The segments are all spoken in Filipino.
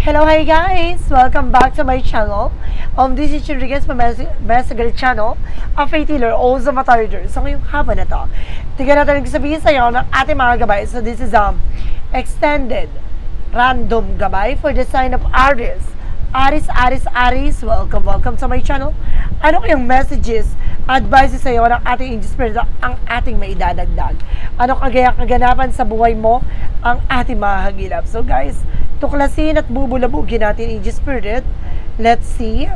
Hello, hi guys! Welcome back to my channel. This is Rodriguez Masagal channel, a faith healer, also matarder. So ngayong hapon na to, tignan natin sabihin sa iyo ng ating mga gabay. So this is extended random gabay for the sign of Aries. Aries, welcome to my channel. Ano kayong messages, advices sa iyo ng ating angel spirit ang ating maidadagdag? Ano kaganapan sa buhay mo ang ating mga hagilap? So guys, tuklasin at bubulabugin natin angel spirit. Let's see.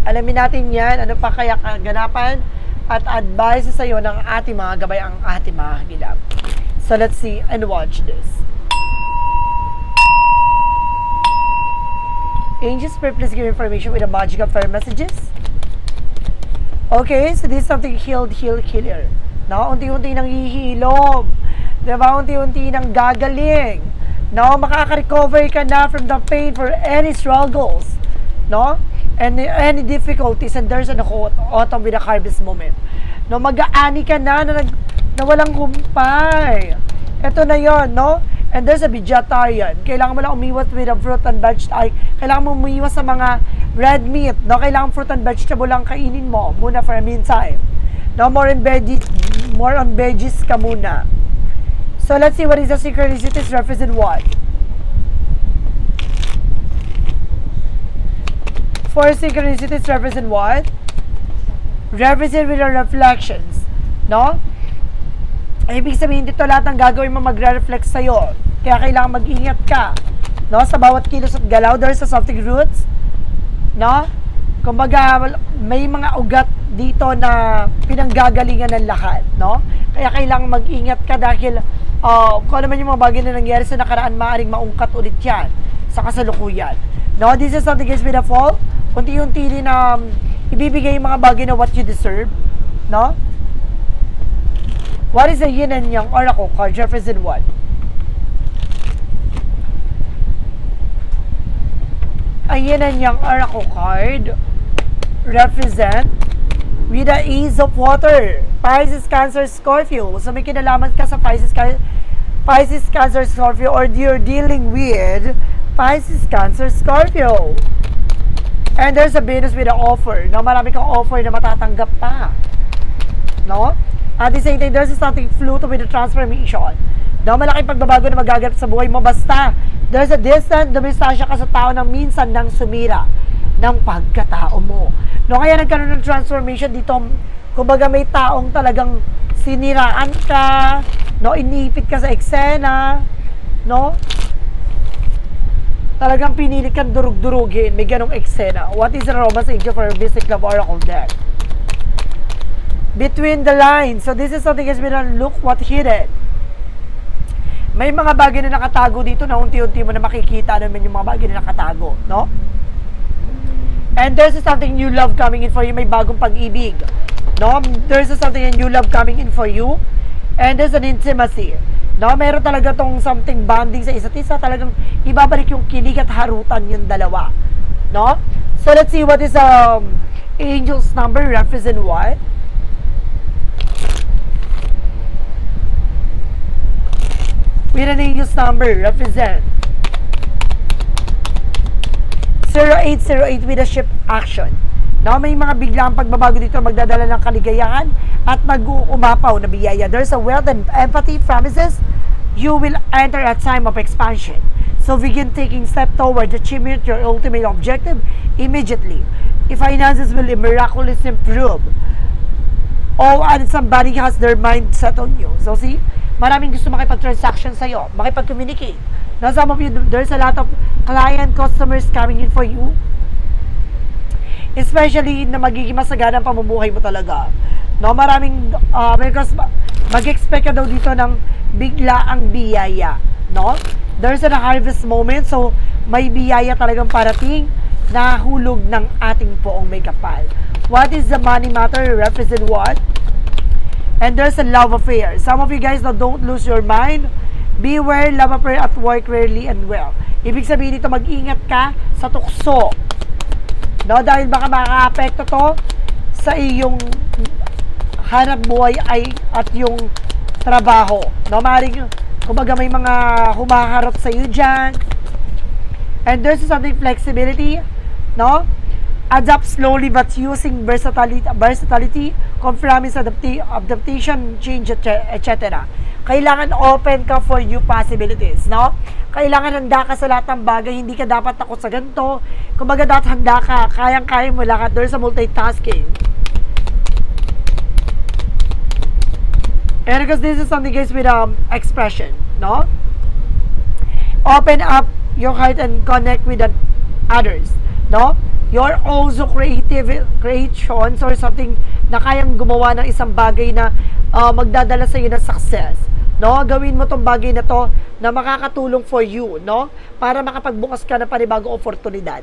Alamin natin yan, ano pa kaya kaganapan at advices sa iyo ng ating mga gabay ang ating mga hagilap. So let's see and watch this. Angel Spirit, please give information with the magic of fire messages. Okay, so this is something healer. No, unti-unti nang hihilom. Diba? Unti-unti nang gagaling. No, makaka-recover ka na from the pain for any struggles. No? And any difficulties, and there's an autumn with a harvest moment. No, mag-aani ka na walang kumpay. Ito na yon, no? And there's a vegetarian. Kailangan mo lang umiwas with a fruit and vegetable. Kailangan mo umiwas sa mga red meat. No? Kailangan fruit and vegetable lang kainin mo muna for a meantime. No? More on veggies ka muna. So let's see what is the synchronicities represent what. For synchronicities represent what? Represent with the reflections. No? Ibig sabihin dito lahat ng gagawin mo magre-reflect sa'yo. Kaya kailangan mag-ingat ka. No? Sa bawat kilos at galaw, there's a something roots. No? Kumbaga, may mga ugat dito na pinanggagalingan ng lahat. No? Kaya kailangan mag-ingat ka dahil kung ano man yung mga bagay na nangyari sa nakaraan, maaaring maungkat ulit yan sa kasalukuyan. No? This is something is with a fall. Unti-unti din ibibigay yung mga bagay na what you deserve. No? What is the yin and yang oracle card? Represent what? A yin and yang oracle card represent with the ease of water. Pisces, Cancer, Scorpio. So may kinalaman ka sa Pisces, Cancer, Scorpio, or you're dealing with Pisces, Cancer, Scorpio. And there's a Venus with an offer. No, marami kang offer na matatanggap pa. No? At the same time, there's something Pluto with a transformation. No, malaking pagbabago na magaganap sa buhay mo. Basta, there's a distant, dumistansya ka sa tao na minsan nang sumira ng pagkatao mo. No, kaya nagkaroon ng transformation dito. Kumbaga may taong talagang siniraan ka, no, inipit ka sa eksena, no? Talagang pinilit kang durug-durugin. May ganong eksena. What is the romance angel for a Mystic Love Oracle deck? Between the lines. So this is something has been look what hidden. May mga bagay na nakatago dito na unti-unti mo na makikita naman yung mga bagay na nakatago, no? And there's something new love coming in for you. May bagong pag-ibig, no? There's something new love coming in for you. And there's an intimacy, no? Meron talaga tong something bonding sa isa't isa. Talagang ibabalik yung kilig at harutan yung dalawa, no? So let's see what is angel's number represent what? With an angel's number represent 0808 with a shift action. Now, may mga biglang pagbabago dito magdadala ng kaligayahan at mag-uumapaw na biyaya. There's a wealth and empathy promises you will enter a time of expansion. So begin taking step toward achieving your ultimate objective immediately. If finances will miraculously improve. Oh, and somebody has their mind set on you. So see, maraming gusto makipag-transaction sa'yo, makipag-communicate. Now, some of you, there's a lot of client, customers coming in for you. Especially na magiging masagana ang pamumuhay mo talaga. No, maraming, mag-expect ka daw dito ng bigla ang biyaya. No? There's a harvest moment, so may biyaya talagang parating na hulog ng ating poong may kapal. What is the money matter? Represent what? And there's a love affair. Some of you guys now don't lose your mind. Beware, love affair at work rarely and well. Ibig sabihin dito, mag-ingat ka sa tukso. No, dahil baka makaka-apekto to sa iyong hanap buhay at yung trabaho. No, maring Kumbaga may mga humaharap sa iyo dyan. And there's something flexibility, no? Adapt slowly but using versatility, compromise, adaptation, change, etc. Kailangan open ka for new possibilities, no? Kailangan handa ka sa lahat ng bagay, hindi ka dapat takot sa ganito. Kumbaga dapat handa ka, kayang-kaya mo lahat. There's a multitasking. And because this is something guys with expression, no? Open up your heart and connect with others, no? You're also creations or something na kayang gumawa ng isang bagay na magdadala sa iyo ng success, no? Gawin mo tong bagay na to na makakatulong for you, no? Para makapagbukas ka ng panibagong oportunidad.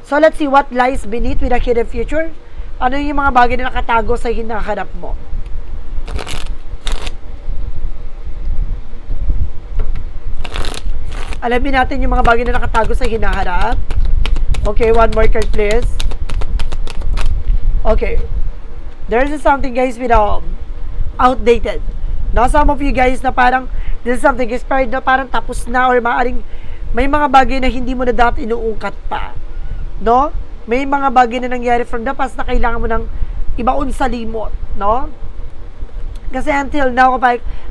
So let's see what lies beneath with a hidden future. Ano yung mga bagay na nakatago sa hinahanap mo? Alamin natin yung mga bagay na nakatago sa hinaharap. Okay, one more card please. Okay. There's something guys with outdated. Now some of you guys na parang this is something expired na parang tapos na or maaring may mga bagay na hindi mo na dapat inuungkat pa. No? May mga bagay na nangyari from the past na kailangan mo ng ibaon sa limot, no? Kasi until now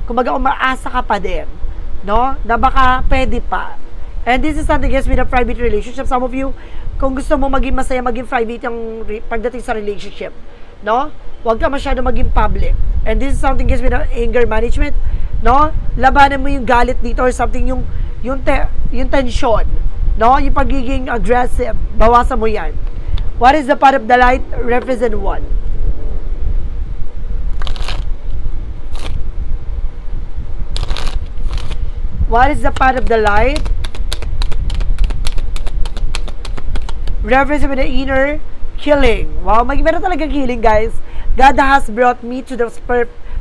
kumbaga umaasa ka pa din, no? Na baka pwede pa. And this is something guys with a private relationship. Some of you, kung gusto mo maging masaya, maging private yung pagdating sa relationship, no? Huwag ka masyado maging public. And this is something guys with anger management, no? Labanan mo yung galit dito or something, yung tension, no? Yung pagiging aggressive, bawasan mo yan. What is the part of the light? Represent one. What is the part of the light? Reference with the inner healing. Wow, meron talagang healing, guys. God has brought me to the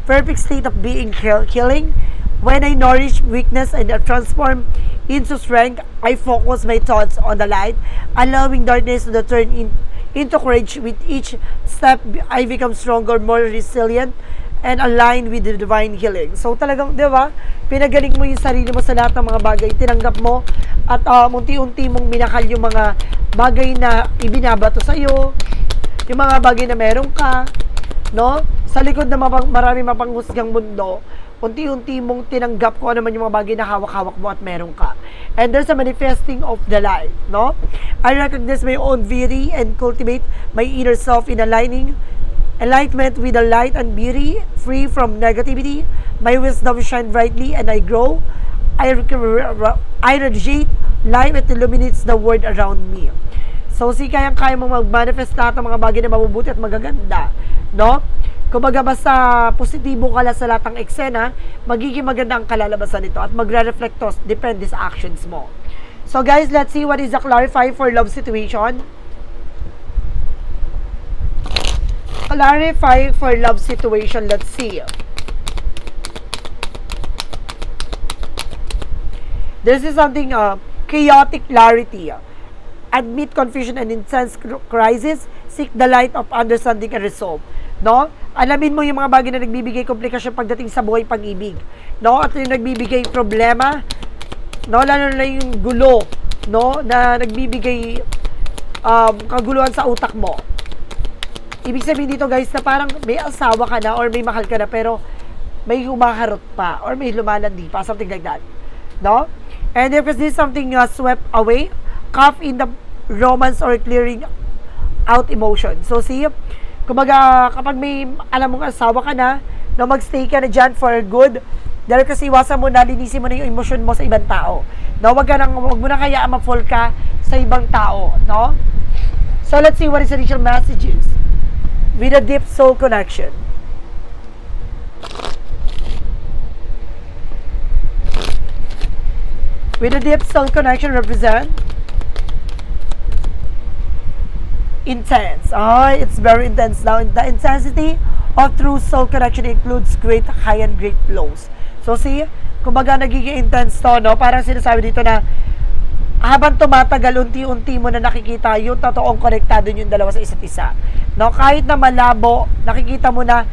perfect state of being healing. When I nourish weakness and transform into strength, I focus my thoughts on the light, allowing darkness to turn into courage. With each step, I become stronger, more resilient, and aligned with the divine healing. So talagang, di ba, pinagaling mo yung sarili mo sa lahat ng mga bagay, tinanggap mo, at unti-unti mong minakal yung mga bagay na ibinabato sa iyo, yung mga bagay na meron ka, no? Sa likod ng marami mapanghusgang mundo, unti-unti mong tinanggap ko ano man yung mga bagay na hawak-hawak mo at meron ka. And there's a manifesting of the light, no? I recognize my own beauty and cultivate my inner self in enlightenment with the light and beauty, free from negativity. My wisdom shine brightly and I grow. I radiate light that illuminates the world around me. So, kayang-kaya mo mag-manifest lahat ng mga bagay na mabubuti at magaganda, no? Kumbaga, basta positibo ka lang sa lahat ng eksena, magiging maganda ang kalalabasan nito at magre-reflect to, depende sa actions mo. So, guys, let's see what is the clarify for love situation. Clarify for love situation, let's see. This is something chaotic clarity. Admit confusion and intense crisis. Seek the light of understanding and resolve. No? Alamin mo yung mga bagay na nagbibigay komplikasyon pagdating sa buhay pag-ibig. No? At yung nagbibigay problema, no? Lalo na yung gulo, no? Na nagbibigay kaguluhan sa utak mo. Ibig sabihin dito guys na parang may asawa ka na or may mahal ka na pero may humaharot pa or may lumalandi pa, something like that. No? And if this is something swept away, cough in the romance or clearing out emotion. So see, kumbaga kapag may alam mong asawa ka na, no, magstay ka na dyan for good. Dahil kasi iwasan mo na, linisin mo na yung emotion mo sa ibang tao. No, wag mo na kaya ma-fall ka sa ibang tao, no? So let's see what is the initial messages with a deep soul connection. With a deep soul connection represent intense. It's very intense now. The intensity of true soul connection includes great high and great lows. So see, kumbaga nagiging intense to, no? Parang sinasabi dito na habang tumatagal, unti-unti mo na nakikita yung totoong konektado yung dalawa sa isa't isa. No? Kahit na malabo, nakikita mo na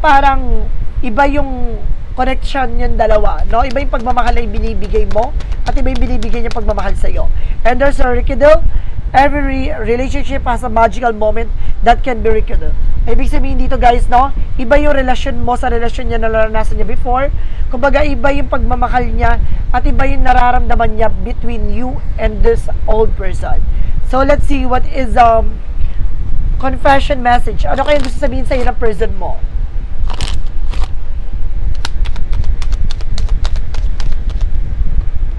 parang iba yung connection yung dalawa, no? Iba yung pagmamahal na binibigay mo at iba yung binibigay niya pagmamahal sa'yo. And there's a rekindle. Every relationship has a magical moment that can be rekindled. Ibig sabihin dito guys, no? Iba yung relasyon mo sa relasyon niya na naranasan niya before. Kumbaga, iba yung pagmamahal niya at iba yung nararamdaman niya between you and this old person. So, let's see what is confession message. Ano kaya gusto sabihin sa'yo ng person mo?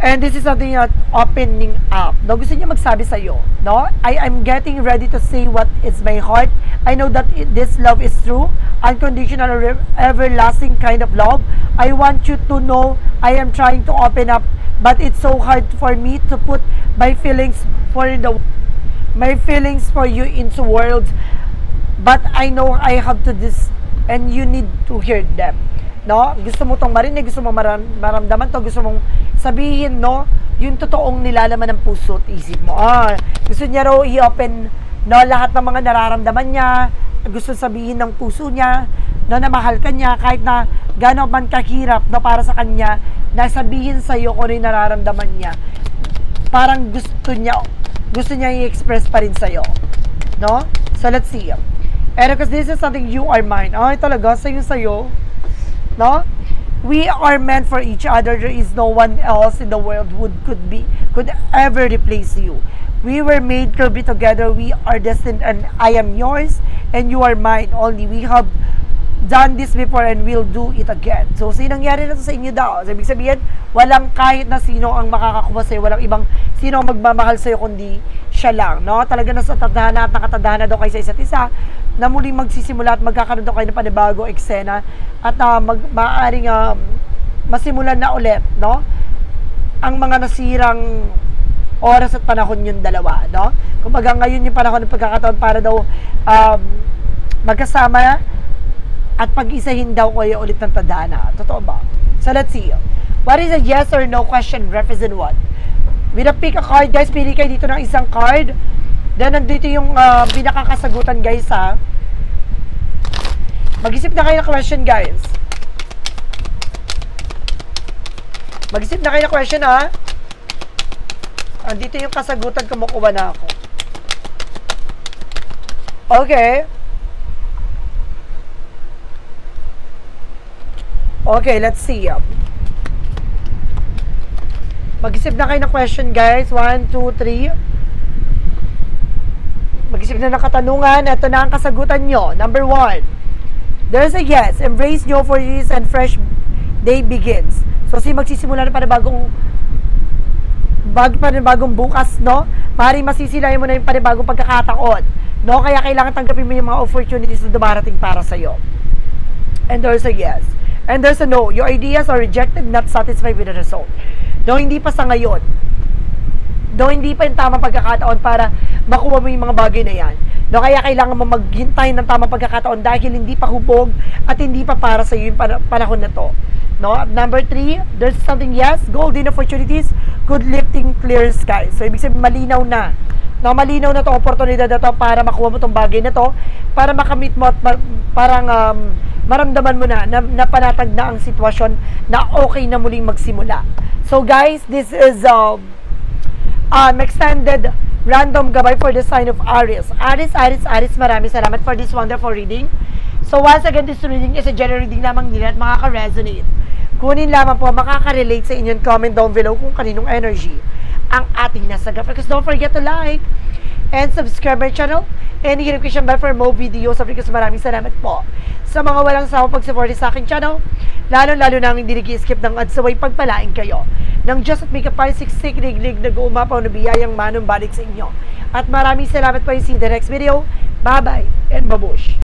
And this is something that opening up. No, gusto niya magsabi sa'yo. No? I'm getting ready to say what is my heart. I know that this love is true. Unconditional, everlasting kind of love. I want you to know I am trying to open up. But it's so hard for me to put my feelings for you into words. But I know I have to this. And you need to hear them. No? Gusto mo tong marinig, gusto mo maramdaman to, gusto mong sabihin, no? Yung totoong nilalaman ng puso at isip mo. Gusto niya raw i-open, no, lahat ng mga nararamdaman niya, gusto sabihin ng puso niya, no, na mahal ka niya, kahit na gano'n man kahirap, no, para sa kanya, na sabihin sa'yo kung ano yung nararamdaman niya. Parang gusto niya i-express pa rin sa'yo. No? So, let's see. And because this is something you are mine. Ay, talaga, sa'yo. No? We are meant for each other. There is no one else in the world who could ever replace you. We were made to be together. We are destined, and I am yours and you are mine only. We have done this before and we'll do it again. So, sinangyari na to sa inyo daw. So, ibig sabihin, walang kahit na sino ang makakakuha sa'yo, walang ibang sino ang magmamahal sa'yo kundi siya lang. No? Talaga nasa tadhana at nakatadhana daw kayo sa isa't isa na muling magsisimula at magkakaroon daw kayo ng panibago eksena at maaaring masimulan na ulit, no? Ang mga nasirang oras at panahon yung dalawa, no? Kumbaga ngayon yung panahon ng pagkakataon para daw magkasama at pag-isahin daw kayo ulit ng tadhana. Totoo ba? So let's see. What is a yes or no question represent what? With a pick a card, guys, pili kayo dito ng isang card. Then, nandito yung pinakakasagutan, guys, ha. Mag-isip na kayo ng question, guys. Mag-isip na kayo ng question, ha. Andito yung kasagutan, kumukuha na ako. Okay. Okay, let's see. Mag-isip na kayo ng question, guys. 1, 2, 3. Mag-isip na ng katanungan. Ito na ang kasagutan nyo. Number 1. There's a yes. Embrace new opportunities and fresh day begins. So, magsisimula na panibagong bukas, no? Maaaring masisilayan mo na yung panibagong pagkakataon, no? Kaya kailangan tanggapin mo yung mga opportunities na dumarating para sa'yo. And there's a yes. And there's a no. Your ideas are rejected, not satisfied with the result. No, hindi pa sa ngayon. No, hindi pa yung tamang pagkakataon para makuha mo yung mga bagay na yan. No, kaya kailangan mo maghintay ng tamang pagkakataon dahil hindi pa hubog at hindi pa para sa iyo yung panahon na to. No? Number 3, there's something yes, golden opportunities, good lifting, clear skies. So, ibig sabihin, malinaw na. No, malinaw na to, oportunidad na to para makuha mo tong bagay na to, para makamit mo at parang maramdaman mo na panatag na ang sitwasyon na okay na muling magsimula. So, guys, this is extended random gabay for the sign of Aries. Aries, maraming salamat for this wonderful reading. So once again, this reading is a general reading lamang nila at makaka-resonate. Kunin lamang po, makaka-relate sa inyong comment down below kung kaninong energy ang ating nasa gabay. Because don't forget to like and subscribe my channel and hit notification bell for more videos. Because maraming salamat po sa mga walang sawang pag-support sa aking channel. Lalo-lalo na ang hindi nag-skip ng ads, saway pagpalain kayo ng Diyos at may kapalisiksik, liglig, nag-uumapaw na biyayang manumbalik sa inyo. At maraming salamat po. See you in the next video. Bye-bye and babush!